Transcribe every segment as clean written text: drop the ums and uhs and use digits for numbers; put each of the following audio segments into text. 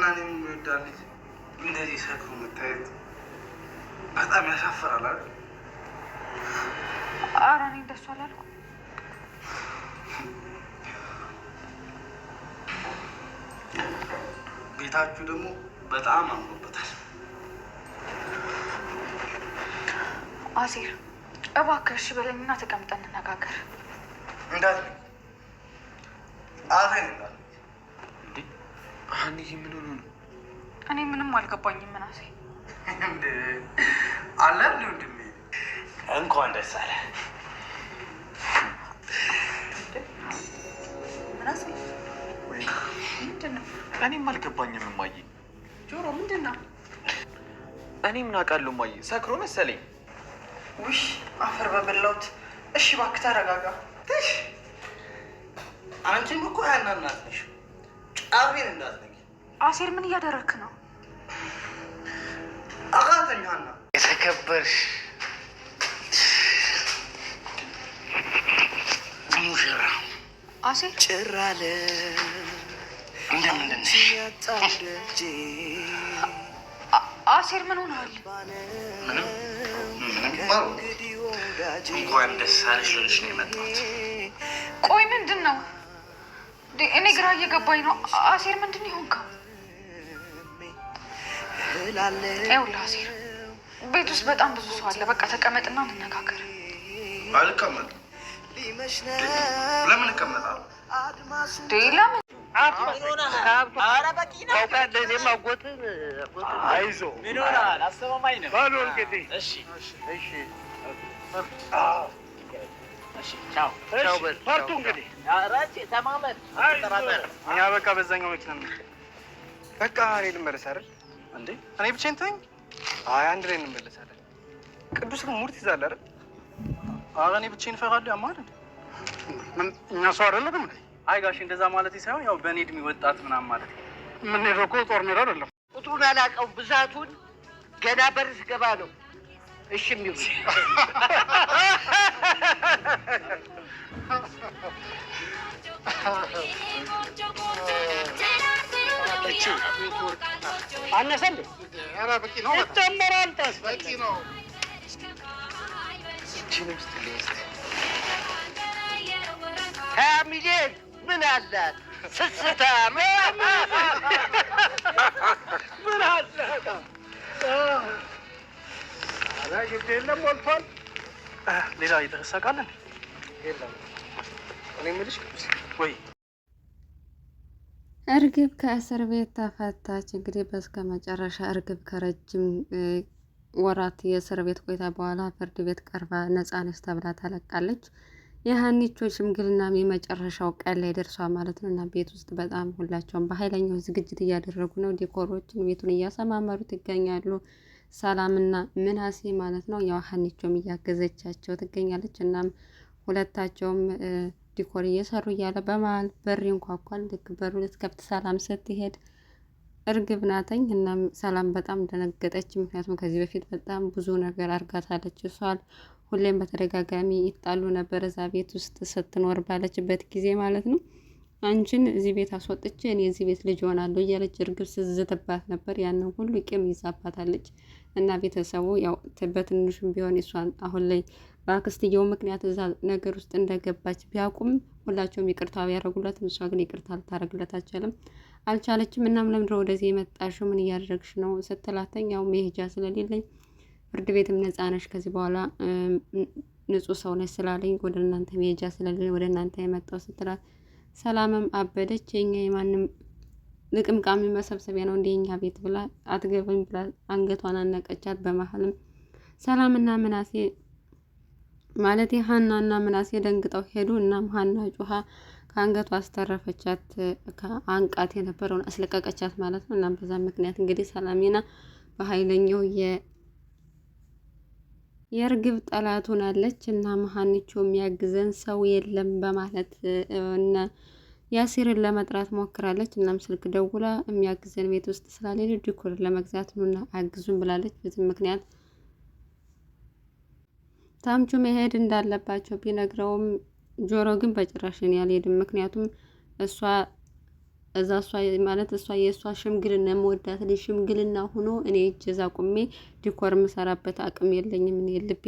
ሀናንም የሚወዳት ልጅ እንደዚህ ሰክሮ መታየት በጣም ያሳፍራል አይደል? ኧረ እኔ እንደሱ አላልኩም። ቤታችሁ ደግሞ በጣም አምሮበታል። አሴር እባክህ እሺ በለኝና ተቀምጠን እንነጋገር። እንዳትለኝ አፌን እንዳትለኝ። እንዴ ሀኒዬ ምን ሆኖ ነው? እኔ ምንም አልገባኝም። ምናሴ አለ እንዲ ወንድሜ እንኳን ደስ አለ። ምናሴ ምንድን ነው? እኔም አልገባኝም እማዬ። ጆሮ ምንድን ነው? እኔ ምን አውቃለሁ እማዬ፣ ሰክሮ መሰለኝ። ውይ አፈር በበላሁት። እሺ እባክህ ተረጋጋ። አንቺም እኮ ሀና እናት ነሽ። ጫፌን እንዳትነቂ። አሴር ምን እያደረግክ ነው? አቃተኝ ሀና። የተከበርሽ ሙሽራ አሴር ጭራለ እንደምንድን ነሽ? አሴር ምን ሆነሃል? ምንም እንኳን ደስ አለሽ ልልሽ ነው የመጣሁት። ቆይ ምንድን ነው? እኔ ግራ እየገባኝ ነው። አሴር ምንድን ነው የሆንከው? ይኸውልህ አሴር፣ ቤት ውስጥ በጣም ብዙ ሰው አለ። በቃ ተቀመጥና እንነጋገር። አልቀመጥም። ለምን እቀመጣለሁ? ለምን? አይዞህ ምን ሆነሃል? አስተማማኝ ነው። በሉ እንግዲህ በርቱ እንግዲህ። እኛ በቃ በዛኛው መኪና ነው። በቃ እኔ ልመለስ አይደል እንዴ? እኔ ብቻዬን ተወኝ። አይ አንድ ላይ እንመለሳለን። ቅዱስ ግን ሙድ ትይዛለህ አይደል? ኧረ እኔ ብቻዬን እፈራለሁ። ያማል እንዴ? እኛ ሰው አይደለም እንዴ? አይ ጋሽ እንደዛ ማለት ሳይሆን ያው በእኔ እድሜ ወጣት ምናምን ማለት ነው። የምንሄደው እኮ ጦር ሜዳ አይደለም። ቁጥሩን አላውቀው፣ ብዛቱን ገና በር ስገባ ነው። እሺ የሚሆን አነሰ እንዴ? ኧረ በቂ ነው። ይጨመራል። በቂ ነው። ሚሊዮን ምን አላት? ስስታ ምን አላት? ግድ የለም ሞልቷል። ሌላ የተረሳ ቃል የለም። እኔ የምልሽ ወይ እርግብ ከእስር ቤት ተፈታች። እንግዲህ በስከ መጨረሻ እርግብ ከረጅም ወራት የእስር ቤት ቆይታ በኋላ ፍርድ ቤት ቀርባ ነፃ ነች ተብላ ተለቃለች። የሀኒቾ ሽምግልና የመጨረሻው ቀን ላይ ደርሷል ማለት ነው። እና ቤት ውስጥ በጣም ሁላቸውም በኃይለኛው ዝግጅት እያደረጉ ነው። ዲኮሮችን ቤቱን እያሰማመሩት ይገኛሉ። ሰላምና ምናሴ ማለት ነው። ያው ሀኒቾም እያገዘቻቸው ትገኛለች። እናም ሁለታቸውም ዲኮር እየሰሩ እያለ በመሀል በር ይንኳኳል። ልክ በሩ ልትከፍት ሰላም ስትሄድ እርግብ ናተኝ። እናም ሰላም በጣም ደነገጠች። ምክንያቱም ከዚህ በፊት በጣም ብዙ ነገር አርጋታለች። እሷል ሁሌም በተደጋጋሚ ይጣሉ ነበር እዛ ቤት ውስጥ ስትኖር ባለችበት ጊዜ ማለት ነው። አንቺን እዚህ ቤት አስወጥቼ እኔ እዚህ ቤት ልጅ ሆናለሁ እያለች እርግብ ስዝትባት ነበር። ያንን ሁሉ ቂም ይዛባታለች። እና ቤተሰቡ ያው በትንሹም ቢሆን እሷን አሁን ላይ በአክስትየው ምክንያት እዛ ነገር ውስጥ እንደገባች ቢያውቁም ሁላቸውም ይቅርታ ቢያደርጉላትም እሷ ግን ይቅርታ ልታደርግለት አልቻለችም። እናም ለምንድነው ወደዚህ የመጣሽው? ምን እያደረግሽ ነው ስትላተኝ ያው መሄጃ ስለሌለኝ ፍርድ ቤትም ነፃ ነሽ ከዚህ በኋላ ንጹህ ሰው ነች ስላለኝ ወደ እናንተ መሄጃ ስለሌለኝ ወደ እናንተ የመጣው ስትላት ሰላምም አበደች። የኛ የማንም ልቅምቃሚ መሰብሰቢያ ነው እንደኛ ቤት ብላ አትገባኝ ብላ አንገቷን አነቀቻት። በመሀልም ሰላምና ምናሴ ማለት ሀናና ምናሴ ደንግጠው ሄዱ። እናም ሀና ጩሃ ከአንገቷ አስተረፈቻት። ከአንቃት የነበረውን አስለቀቀቻት ማለት ነው። እናም በዛ ምክንያት እንግዲህ ሰላሚና በኃይለኛው የእርግብ ጠላት ሆናለች። እና ሀኒቾ የሚያግዘን ሰው የለም በማለት እና ያሲርን ለመጥራት ሞክራለች። እናም ስልክ ደውላ የሚያግዘን ቤት ውስጥ ስላሌለ ዲኮር ለመግዛት ነውና አግዙን ብላለች። በዚህ ምክንያት ታምቹ መሄድ እንዳለባቸው ቢነግረውም ጆሮ ግን በጭራሽ እኔ አልሄድም፣ ምክንያቱም እሷ እዛ እሷ ማለት እሷ የእሷ ሽምግልና የምወዳት ልጅ ሽምግልና ሆኖ እኔ እጅ እዛ ቁሜ ዲኮር የምሰራበት አቅም የለኝም፣ እኔ ልቤ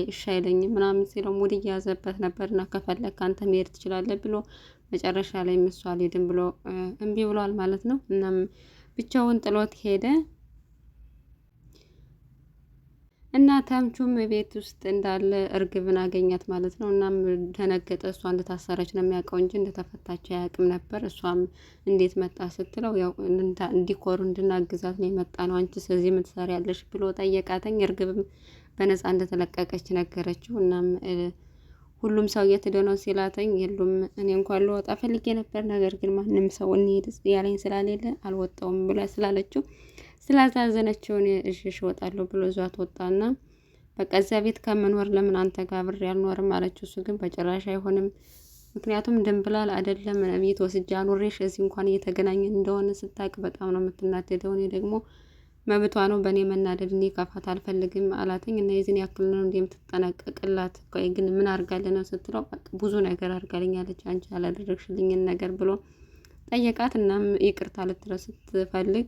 እሺ አይለኝም ምናምን ሲለው ሙድ እያያዘበት ነበርና ከፈለክ አንተ መሄድ ትችላለህ ብሎ መጨረሻ ላይ እሷ አልሄድም ብሎ እምቢ ብሏል ማለት ነው። እናም ብቻውን ጥሎት ሄደ እና ተምቹም ቤት ውስጥ እንዳለ እርግብን አገኛት ማለት ነው። እናም ደነገጠ። እሷ እንደታሰረች ነው የሚያውቀው እንጂ እንደተፈታች አያውቅም ነበር። እሷም እንዴት መጣ ስትለው ያው እንዲኮሩ እንድናግዛት ነው የመጣ ነው፣ አንቺ ስለዚህ ምን ትሰሪያለሽ ብሎ ጠየቃተኝ። እርግብም በነፃ እንደተለቀቀች ነገረችው። እናም ሁሉም ሰው የት ነው ሲላተኝ የሉም፣ እኔ እንኳን ልወጣ ፈልጌ ነበር፣ ነገር ግን ማንም ሰው እንሂድ ያለኝ ስላሌለ አልወጣውም ብላ ስላለችው ስላዛዘነችውን እሽሽ እወጣለሁ ብሎ ዟት ወጣና በቃ እዚያ ቤት ከምኖር ለምን አንተ ጋር አብሬ አልኖርም አለችው። እሱ ግን በጭራሽ አይሆንም፣ ምክንያቱም ድንብላል አይደለም ቤት ወስጄ አኑሬሽ እዚህ እንኳን እየተገናኘን እንደሆነ ስታቅ በጣም ነው የምትናደደው። እኔ ደግሞ መብቷ ነው በእኔ መናደድ፣ እኔ ከፋት አልፈልግም አላተኝ እና የዚህን ያክል ነው እንደ የምትጠነቀቅላት። ቆይ ግን ምን አርጋለ ነው ስትለው ብዙ ነገር አርጋልኛለች አንቺ ያላደረግሽልኝን ነገር ብሎ ጠየቃት። እናም ይቅርታ ልትለው ስትፈልግ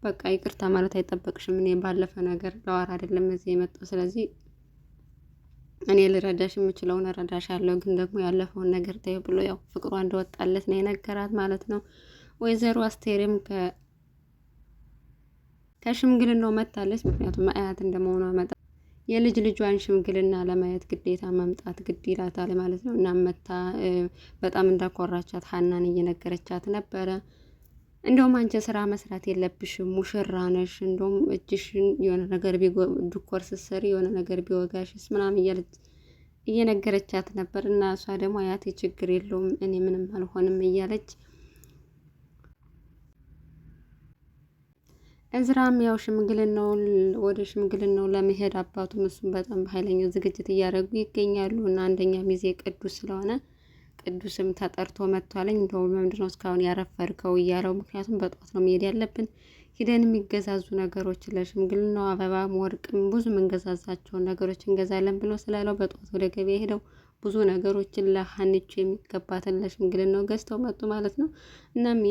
በቃ ይቅርታ ማለት አይጠበቅሽም፣ እኔ ባለፈ ነገር ለዋር አይደለም እዚህ የመጣው፣ ስለዚህ እኔ ልረዳሽ የምችለውን እረዳሻለሁ፣ ግን ደግሞ ያለፈውን ነገር ተይው ብሎ ያው ፍቅሯ እንደወጣለት ነው የነገራት ማለት ነው። ወይዘሮ አስቴርም ከሽምግልናው መታለች። ምክንያቱም አያት እንደመሆኗ መጣ የልጅ ልጇን ሽምግልና ለማየት ግዴታ መምጣት ግድ ይላታል ማለት ነው። እና መታ በጣም እንዳኮራቻት ሀናን እየነገረቻት ነበረ። እንደውም አንቺ ስራ መስራት የለብሽም ሙሽራ ነሽ፣ እንደውም እጅሽን የሆነ ነገር ዲኮር ስትሰሪ የሆነ ነገር ቢወጋሽስ ምናምን እያለች እየነገረቻት ነበር። እና እሷ ደግሞ አያቴ ችግር የለውም እኔ ምንም አልሆንም እያለች እዝራም ያው ወደ ሽምግልናው ለመሄድ አባቱም እሱም በጣም በኃይለኛው ዝግጅት እያደረጉ ይገኛሉ። እና አንደኛ ሚዜ ቅዱስ ስለሆነ ቅዱስም ተጠርቶ መጥቷለኝ። እንደውም ምንድነው እስካሁን ያረፈርከው እያለው፣ ምክንያቱም በጧት ነው መሄድ ያለብን፣ ሂደን የሚገዛዙ ነገሮች ለሽምግልናው አበባም ወርቅም ብዙ የምንገዛዛቸውን ነገሮች እንገዛለን ብሎ ስላለው በጧት ወደ ገበያ ሄደው ብዙ ነገሮችን ለሀኒቹ የሚገባትን ለሽምግልናው ገዝተው መጡ ማለት ነው። እናም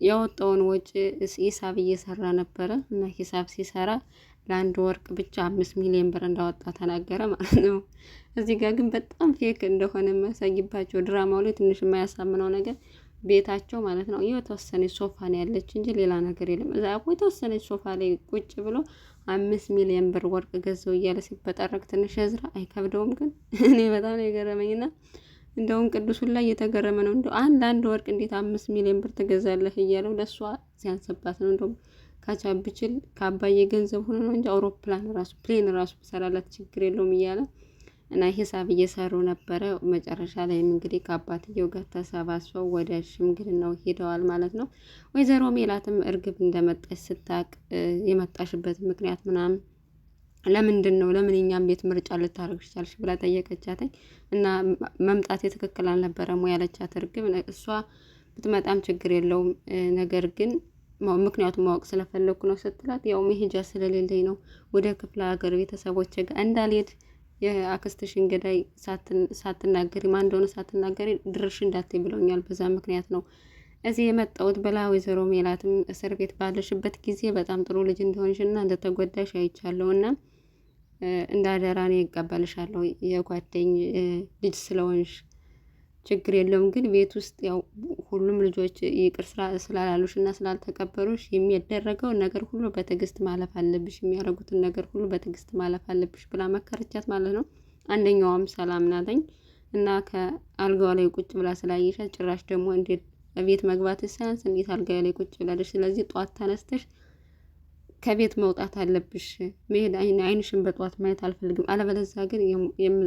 ያወጣውን ወጪ ሂሳብ እየሰራ ነበረ እና ሂሳብ ሲሰራ ለአንድ ወርቅ ብቻ 5 ሚሊዮን ብር እንዳወጣ ተናገረ ማለት ነው። እዚህ ጋር ግን በጣም ፌክ እንደሆነ የሚያሳይባቸው ድራማው ላይ ትንሽ የማያሳምነው ነገር ቤታቸው ማለት ነው የተወሰነች ሶፋ ነው ያለች እንጂ ሌላ ነገር የለም። እዛ የተወሰነች ሶፋ ላይ ቁጭ ብሎ 5 ሚሊዮን ብር ወርቅ ገዘው እያለ ሲበጠረቅ ትንሽ እዝራ አይከብደውም? ግን እኔ በጣም ነው የገረመኝና እንደውም ቅዱሱን ላይ እየተገረመ ነው። እንደው አንድ ወርቅ እንዴት 5 ሚሊዮን ብር ትገዛለህ እያለው ለሷ ሲያንስባት ነው። እንደውም ካቻብችል ከአባዬ ገንዘብ ሆኖ ነው እንጂ አውሮፕላን ራሱ ፕሌን ራሱ ሰራላት ችግር የለውም እያለ እና ሂሳብ እየሰሩ ነበረ። መጨረሻ ላይም እንግዲህ ከአባትየው ጋር ተሰባስበው ወደ ሽምግልናው ሄደዋል ማለት ነው። ወይዘሮ ሜላትም እርግብ እንደመጣች ስታቅ የመጣሽበት ምክንያት ምናምን ለምንድን ነው ለምን እኛም ቤት ምርጫ ልታደርግ ቻልሽ ብላ ጠየቀቻትኝ። እና መምጣት ትክክል አልነበረም ወይ ያለቻት እርግብ እሷ ብትመጣም ችግር የለውም ነገር ግን ምክንያቱም ማወቅ ስለፈለኩ ነው ስትላት፣ ያው መሄጃ ስለሌለኝ ነው ወደ ክፍለ ሀገር ቤተሰቦች ጋር እንዳልሄድ የአክስትሽን ገዳይ ሳትናገሪ ማን እንደሆነ ሳትናገሪ ድርሽ እንዳትይ ብለውኛል፣ በዛ ምክንያት ነው እዚህ የመጣሁት ብላ ወይዘሮ ሜላትም እስር ቤት ባለሽበት ጊዜ በጣም ጥሩ ልጅ እንደሆንሽና እንደተጎዳሽ አይቻለሁና እንዳደራ እኔ እቀበልሻለሁ የጓደኝ ልጅ ስለሆንሽ ችግር የለውም፣ ግን ቤት ውስጥ ያው ሁሉም ልጆች ይቅር ስላላሉሽ እና ስላልተቀበሉሽ የሚደረገውን ነገር ሁሉ በትዕግስት ማለፍ አለብሽ፣ የሚያደርጉትን ነገር ሁሉ በትዕግስት ማለፍ አለብሽ ብላ መከረቻት ማለት ነው። አንደኛዋም ሰላም ናተኝ እና ከአልጋዋ ላይ ቁጭ ብላ ስላየሻት ጭራሽ ደግሞ እንዴት ቤት መግባት ሳያንስ እንዴት አልጋዋ ላይ ቁጭ ብላለሽ፣ ስለዚህ ጧት ተነስተሽ ከቤት መውጣት አለብሽ፣ መሄድ አይንሽን በጧት ማየት አልፈልግም፣ አለበለዚያ ግን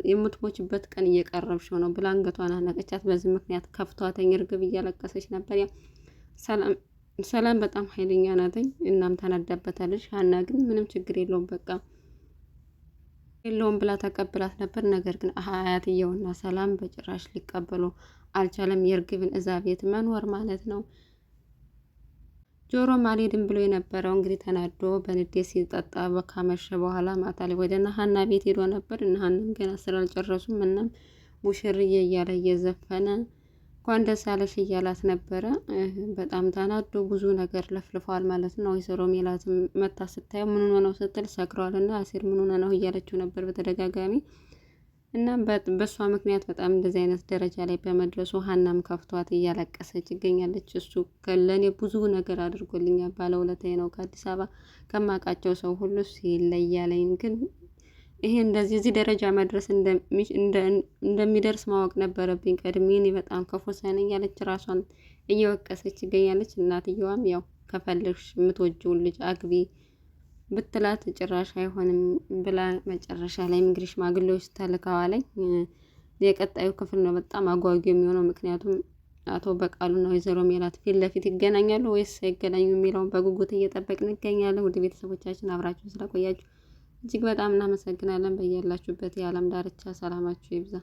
የምትሞችበት ቀን እየቀረብሽ ነው ብላ አንገቷን አነቀቻት። በዚህ ምክንያት ከፍቷተኝ እርግብ እያለቀሰች ነበር። ያ ሰላም በጣም ኃይለኛ ናተኝ። እናም ተናዳበታለች። ሀና ግን ምንም ችግር የለውም በቃ የለውም ብላ ተቀብላት ነበር። ነገር ግን አያትየውና ሰላም በጭራሽ ሊቀበሉ አልቻለም። የእርግብን እዛ ቤት መኖር ማለት ነው። ጆሮም አልሄድም ብሎ የነበረው እንግዲህ ተናዶ በንዴት ሲጠጣ ካመሸ በኋላ ማታ ላይ ወደ ሀና ቤት ሄዶ ነበር። ሀናም ገና ስራ አልጨረሱም። እናም ሙሽርዬ እያለ እየዘፈነ እንኳን ደስ ያለሽ እያላት ነበረ። በጣም ተናዶ ብዙ ነገር ለፍልፏል ማለት ነው። ወይዘሮ ሜላትም መታ ስታየው ምን ሆነ ነው ስትል ሰክሯል እና አሴር ምን ሆነ ነው እያለችው ነበር በተደጋጋሚ እና በእሷ ምክንያት በጣም እንደዚህ አይነት ደረጃ ላይ በመድረሱ ሀናም ከፍቷት እያለቀሰች ይገኛለች። እሱ ለእኔ ብዙ ነገር አድርጎልኛል፣ ባለውለታዬ ነው፣ ከአዲስ አበባ ከማውቃቸው ሰው ሁሉ ይለያለኝ፣ ግን ይሄ እንደዚህ እዚህ ደረጃ መድረስ እንደሚደርስ ማወቅ ነበረብኝ ቀድሜ፣ እኔ በጣም ክፉ ሰው ነኝ ያለች ራሷን እየወቀሰች ይገኛለች። እናትየዋም ያው ከፈለግሽ የምትወጂውን ልጅ አግቢ ብትላት ጭራሽ አይሆንም ብላ መጨረሻ ላይ እንግዲህ ሽማግሌዎች ተልከዋለኝ። የቀጣዩ ክፍል ነው በጣም አጓጊ የሚሆነው፣ ምክንያቱም አቶ በቃሉ ነው ወይዘሮ ሜላት ፊት ለፊት ይገናኛሉ ወይስ አይገናኙ የሚለውን በጉጉት እየጠበቅን እንገኛለን። ውድ ቤተሰቦቻችን አብራችሁ ስለቆያችሁ እጅግ በጣም እናመሰግናለን። በያላችሁበት የዓለም ዳርቻ ሰላማችሁ ይብዛ።